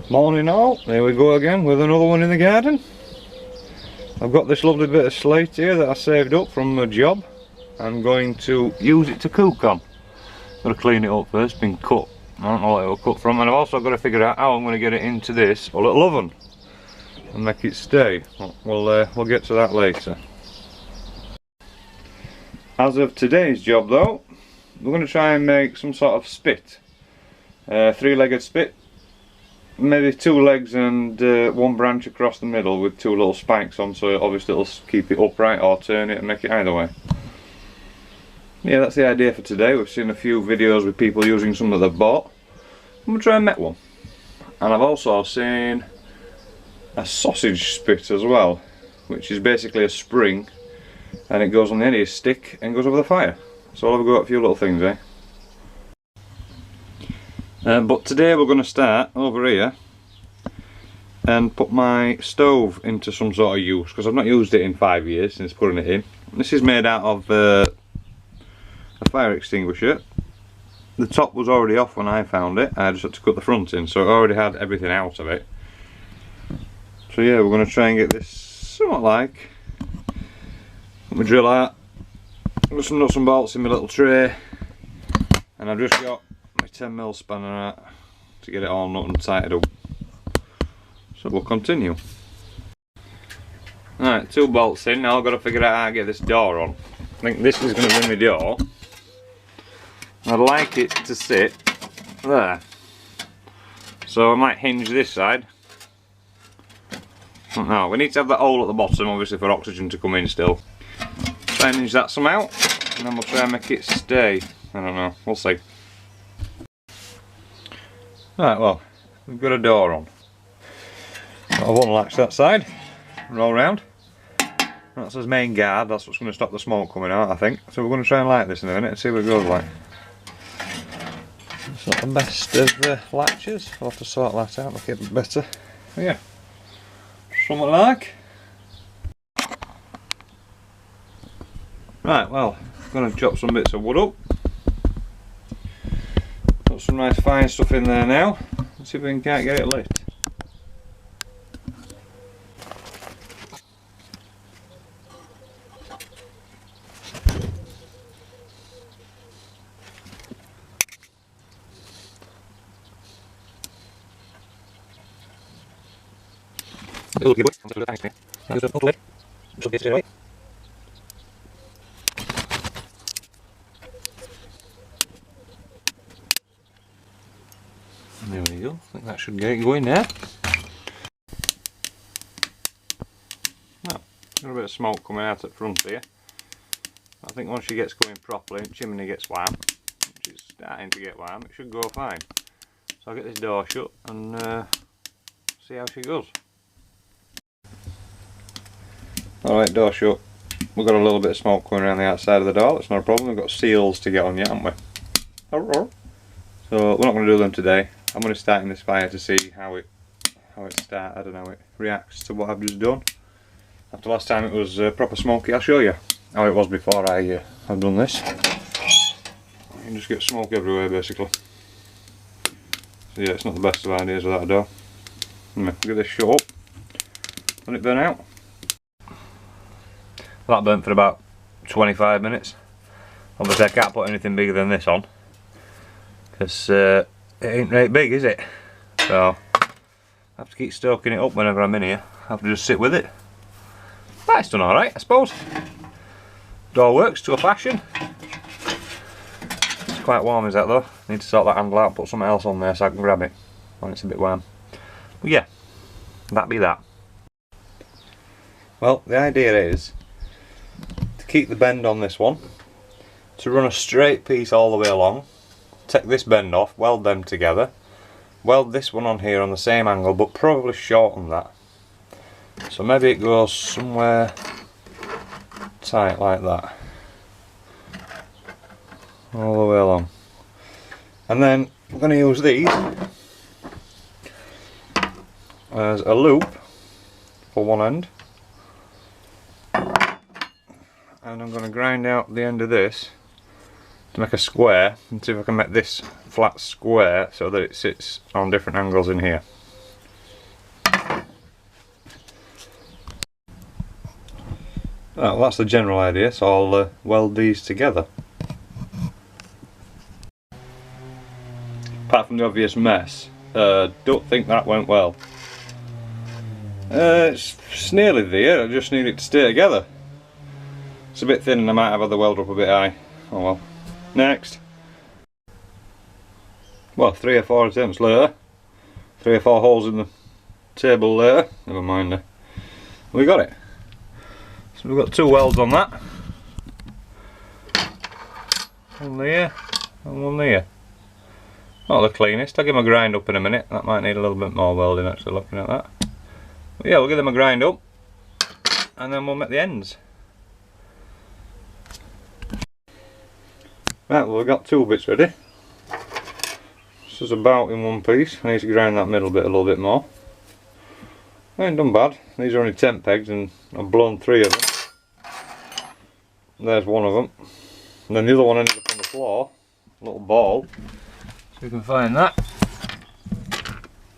Morning all, here we go again with another one in the garden. I've got this lovely bit of slate here that I saved up from a job. I'm going to use it to cook on. Got to clean it up first, been cut. I don't know what it will cut from, and I've also got to figure out how I'm going to get it into this little oven and make it stay. We'll get to that later. As of today's job though, we're going to try and make some sort of spit. Three-legged spit. Maybe two legs and one branch across the middle with two little spikes on, so obviously it'll keep it upright or turn it and make it either way. Yeah, that's the idea for today. We've seen a few videos with people using some that they've bought. I'm going to try and make one. And I've also seen a sausage spit as well, which is basically a spring and it goes on the end of a stick and goes over the fire. So I'll have a go at a few little things, eh? But today we're going to start over here and put my stove into some sort of use, because I've not used it in 5 years since putting it in. This is made out of a fire extinguisher. The top was already off when I found it. I just had to cut the front in, so it already had everything out of it. So yeah, we're going to try and get this somewhat like. Put my drill out, got some nuts and bolts in my little tray, and I've just got my 10mm spanner out to get it all nut and tighted up. So we'll continue. Alright, 2 bolts in. Now I've got to figure out how to get this door on. I think this is going to be my door. I'd like it to sit there. So I might hinge this side. No, we need to have that hole at the bottom obviously for oxygen to come in still. Try and hinge that somehow, and then we'll try and make it stay. I don't know, we'll see. Right, well, we've got a door on. I've unlatched that side, roll round. That's his main guard, that's what's going to stop the smoke coming out, I think. So we're going to try and light this in a minute and see what it goes like. It's not the best of the latches, I'll have to sort that out, make it better. But yeah, something like. Right, well, I'm going to chop some bits of wood up. Put some nice fine stuff in there now. Let's see if we can't get it lit. There we go, I think that should get it going now. Well, got a bit of smoke coming out at the front here. I think once she gets going properly and the chimney gets warm, which is starting to get warm, it should go fine. So I'll get this door shut and see how she goes. Alright, door shut. We've got a little bit of smoke coming around the outside of the door, that's not a problem. We've got seals to get on yet, haven't we? So we're not going to do them today. I'm going to start in this fire to see how it started and how it reacts to what I've just done. After last time it was proper smoky, I'll show you how it was before I've done this. You can just get smoke everywhere basically. So yeah, it's not the best of ideas without a door. Anyway, get this shut up, let it burn out. That burnt for about 25 minutes. Obviously I can't put anything bigger than this on, because it ain't right big, is it? So I have to keep stoking it up whenever I'm in here. I have to just sit with it. But it's done alright, I suppose. Door works to a fashion. It's quite warm, is that though? Need to sort that handle out, put something else on there so I can grab it when it's a bit warm. But yeah, that be that. Well, the idea is to keep the bend on this one, to run a straight piece all the way along, take this bend off, weld them together, weld this one on here on the same angle but probably shorten that. So maybe it goes somewhere tight like that, all the way along. And then I'm going to use these as a loop for one end, and I'm going to grind out the end of this to make a square and see if I can make this flat square so that it sits on different angles in here. Right, well, that's the general idea, so I'll weld these together. Apart from the obvious mess, don't think that went well. It's nearly there, I just need it to stay together. It's a bit thin and I might have had the welder up a bit high. Oh well. Next. Well, 3 or 4 attempts later. 3 or 4 holes in the table later. Never mind. We got it. So we've got 2 welds on that. One there and one there. Not the cleanest. I'll give them a grind up in a minute. That might need a little bit more welding actually, looking at that. But yeah, we'll give them a grind up and then we'll make the ends. Right, well, we've got 2 bits ready. This is about in one piece. I need to grind that middle bit a little bit more. I ain't done bad. These are only 10 pegs and I've blown 3 of them. There's one of them. And then the other one ended up on the floor. A little ball. So you can find that.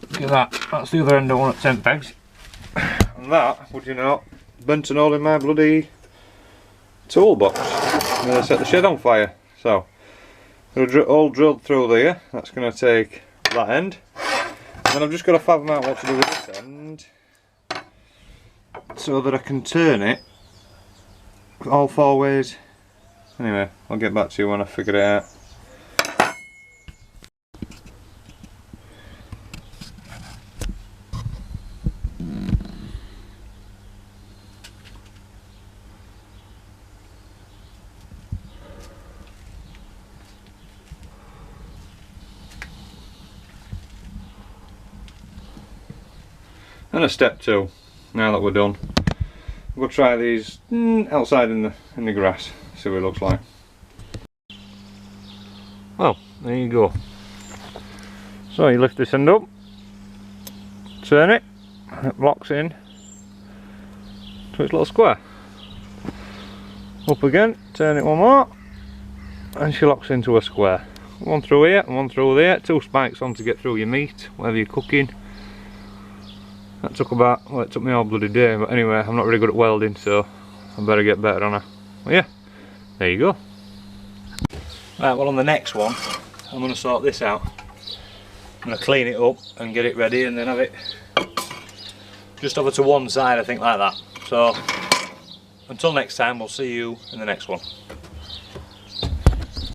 Look at that. That's the other end of one at 10 pegs. And that, would you know, bent an hole in my bloody toolbox. I'm going to set the shed on fire. So, all drilled through there. That's going to take that end. And then I've just got to fathom out what to do with this end, so that I can turn it all 4 ways. Anyway, I'll get back to you when I figure it out. And a step 2, now that we're done, we'll try these outside in the grass, see what it looks like. Well, there you go. So you lift this end up, turn it, and it locks in to its little square. Up again, turn it one more, and she locks into a square. One through here and one through there, 2 spikes on to get through your meat, whatever you're cooking. That took about, well, it took me all bloody day, but anyway, I'm not really good at welding, so I better get better on her. Well, yeah, there you go. Right, well, on the next one, I'm going to sort this out. I'm going to clean it up and get it ready and then have it just over to one side, I think, like that. So, until next time, we'll see you in the next one.